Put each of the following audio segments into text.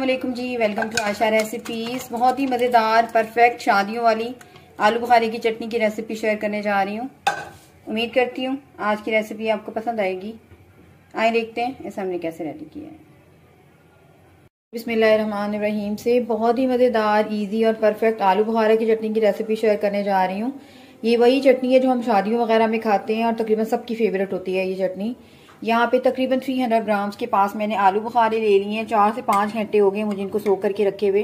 वालेकुम जी, welcome to Asha recipes. बहुत ही मज़ेदार परफेक्ट शादियों वाली आलू बुखारे की चटनी की रेसिपी शेयर करने जा रही हूँ। उम्मीद करती हूँ आज की रेसिपी आपको पसंद आएगी। आए देखते हैं इसे हमने कैसे रेडी किया है। बिस्मिल्लाहिर्रहमानिर्रहीम से बहुत ही मज़ेदार इजी और परफेक्ट आलू बुखारे की चटनी की रेसिपी शेयर करने जा रही हूँ। ये वही चटनी है जो हम शादियों वगैरह में खाते हैं और तकरीबन सबकी फेवरेट होती है ये चटनी। यहाँ पे तकरीबन 300 ग्राम्स के पास मैंने आलू बुखारे ले लिए हैं। 4 से 5 घंटे हो गए मुझे इनको सोख करके रखे हुए।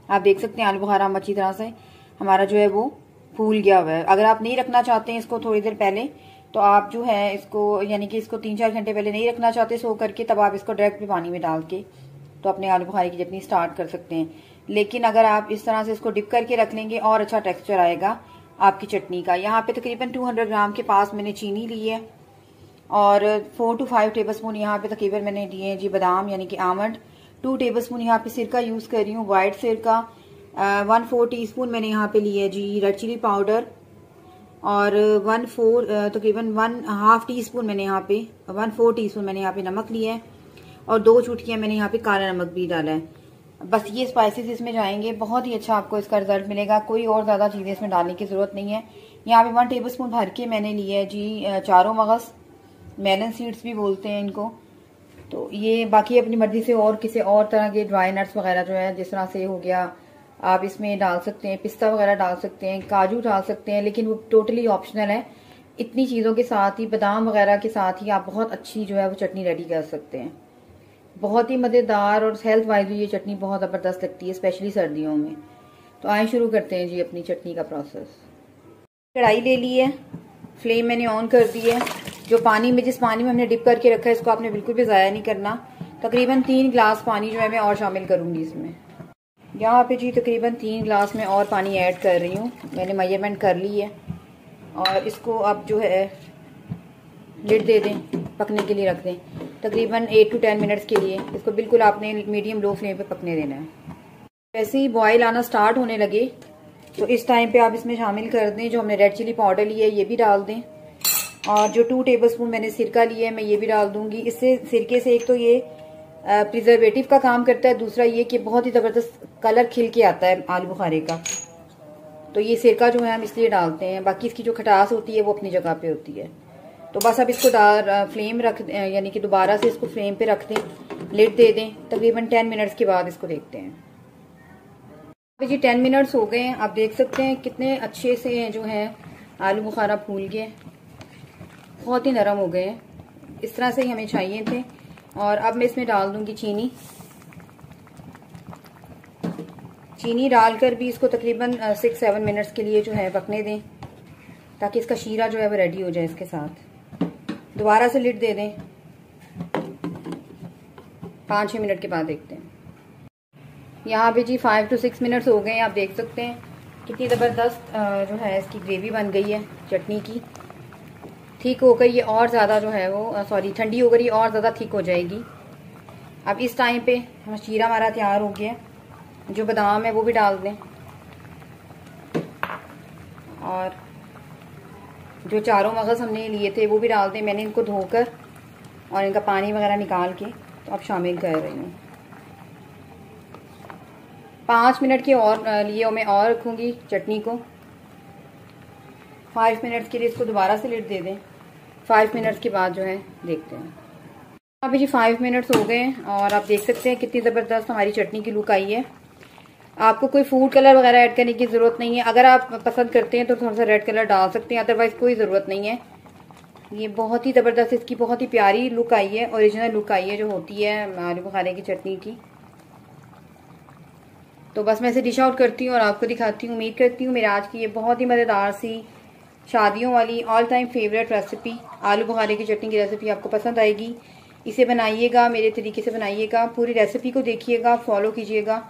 आप देख सकते हैं आलू बुखारा अच्छी तरह से हमारा जो है वो फूल गया हुआ है। अगर आप नहीं रखना चाहते हैं इसको थोड़ी देर पहले, तो आप जो है इसको यानी कि इसको 3-4 घंटे पहले नहीं रखना चाहते सोख करके, तब आप इसको डायरेक्ट भी पानी में डाल के तो अपने आलू बुखारे की चटनी स्टार्ट कर सकते हैं। लेकिन अगर आप इस तरह से इसको डिप करके रख लेंगे और अच्छा टेक्सचर आएगा आपकी चटनी का। यहाँ पे तकरीबन 200 ग्राम के पास मैंने चीनी ली है और 4 to 5 टेबलस्पून यहाँ पे तकरीबन मैंने दिए हैं जी बादाम यानी कि आमंड। 2 टेबलस्पून यहाँ पे सिरका यूज़ कर रही हूँ, वाइट सिरका। 1/4 टीस्पून मैंने यहाँ पे लिया है जी रेड चिली पाउडर और 1/4 तकरीबन 1/2 टीस्पून मैंने यहाँ पे 1/4 टीस्पून मैंने यहाँ पे नमक लिया है और 2 चुटकियाँ मैंने यहाँ पे काला नमक भी डाला है। बस ये स्पाइसेस इसमें जाएंगे, बहुत ही अच्छा आपको इसका रिजल्ट मिलेगा। कोई और ज़्यादा चीज़ें इसमें डालने की ज़रूरत नहीं है। यहाँ पे 1 टेबलस्पून भर के मैंने लिया है जी चारों मगज़, मेलन सीड्स भी बोलते हैं इनको। तो ये बाकी अपनी मर्जी से और किसी और तरह के ड्राई नट्स वगैरह जो है जिस तरह से हो गया आप इसमें डाल सकते हैं, पिस्ता वगैरह डाल सकते हैं, काजू डाल सकते हैं, लेकिन वो टोटली ऑप्शनल है। इतनी चीज़ों के साथ ही बादाम वगैरह के साथ ही आप बहुत अच्छी जो है वो चटनी रेडी कर सकते हैं। बहुत ही मज़ेदार और हेल्थ वाइज भी ये चटनी बहुत ज़बरदस्त लगती है, स्पेशली सर्दियों में। तो आए शुरू करते हैं जी अपनी चटनी का प्रोसेस। कढ़ाई ले ली है, फ्लेम मैंने ऑन कर दी है। जो पानी में जिस पानी में हमने डिप करके रखा है इसको आपने बिल्कुल भी ज़ाया नहीं करना। तकरीबन 3 गिलास पानी जो है मैं और शामिल करूँगी इसमें। यहाँ पे जी तकरीबन 3 गिलास में और पानी ऐड कर रही हूँ, मैंने मेजरमेंट कर ली है। और इसको आप जो है लिड दे दें, पकने के लिए रख दें तकरीबन 8 to 10 मिनट्स के लिए। इसको बिल्कुल आपने मीडियम लो फ्लेम पे पकने देना है। जैसे ही बॉयल आना स्टार्ट होने लगे तो इस टाइम पे आप इसमें शामिल कर दें जो हमने रेड चिली पाउडर लिया है, ये भी डाल दें। और जो 2 टेबलस्पून मैंने सिरका लिया है मैं ये भी डाल दूंगी। इससे सिरके से एक तो ये प्रिजर्वेटिव का काम करता है, दूसरा ये कि बहुत ही ज़बरदस्त कलर खिल के आता है आलू बुखारे का। तो ये सिरका जो है हम इसलिए डालते हैं, बाकी इसकी जो खटास होती है वो अपनी जगह पे होती है। तो बस अब इसको फ्लेम रख यानी कि दोबारा से इसको फ्लेम पे रख दें, लिड दे दें। तकरीबन 10 मिनट्स के बाद इसको देखते हैं। अभी जी 10 मिनट्स हो गए हैं, आप देख सकते हैं कितने अच्छे से जो है आलू बुखारा फूल गए, बहुत ही नरम हो गए हैं। इस तरह से ही हमें चाहिए थे। और अब मैं इसमें डाल दूंगी चीनी। चीनी डालकर भी इसको तकरीबन 6-7 मिनट्स के लिए जो है पकने दें ताकि इसका शीरा जो है वो रेडी हो जाए। इसके साथ दोबारा से लिड दे दें। 5-6 मिनट के बाद देखते हैं। यहाँ पे जी 5 to 6 मिनट्स हो गए हैं, आप देख सकते हैं कितनी ज़बरदस्त जो है इसकी ग्रेवी बन गई है चटनी की। ठीक होकर ये और ज़्यादा जो है वो ठंडी होकर ये और ज़्यादा थिक हो जाएगी। अब इस टाइम पे शीरा हमारा तैयार हो गया। जो बादाम है वो भी डाल दें और जो चारों मगज़ हमने लिए थे वो भी डाल दें। मैंने इनको धोकर और इनका पानी वगैरह निकाल के तो अब शामिल कर रही हूँ। 5 मिनट के और लिए मैं और रखूँगी चटनी को। 5 मिनट्स के लिए इसको दोबारा से लिड दे दें। 5 मिनट्स के बाद जो है देखते हैं। अभी जी 5 मिनट्स हो गए हैं और आप देख सकते हैं कितनी ज़बरदस्त हमारी चटनी की लुक आई है। आपको कोई फूड कलर वगैरह ऐड करने की ज़रूरत नहीं है। अगर आप पसंद करते हैं तो थोड़ा सा रेड कलर डाल सकते हैं, अदरवाइज़ कोई ज़रूरत नहीं है। ये बहुत ही ज़बरदस्त इसकी बहुत ही प्यारी लुक आई है, ओरिजिनल लुक आई है जो होती है आलू बुखारे की चटनी की। तो बस मैं इसे डिश आउट करती हूँ और आपको दिखाती हूँ। उम्मीद करती हूँ मेरे आज की ये बहुत ही मज़ेदार सी शादियों वाली ऑल टाइम फेवरेट रेसिपी आलू बुखारे की चटनी की रेसिपी आपको पसंद आएगी। इसे बनाइएगा, मेरे तरीके से बनाइएगा, पूरी रेसिपी को देखिएगा, फॉलो कीजिएगा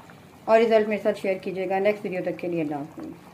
और रिजल्ट मेरे साथ शेयर कीजिएगा। नेक्स्ट वीडियो तक के लिए अल्लाह हाफ़िज़।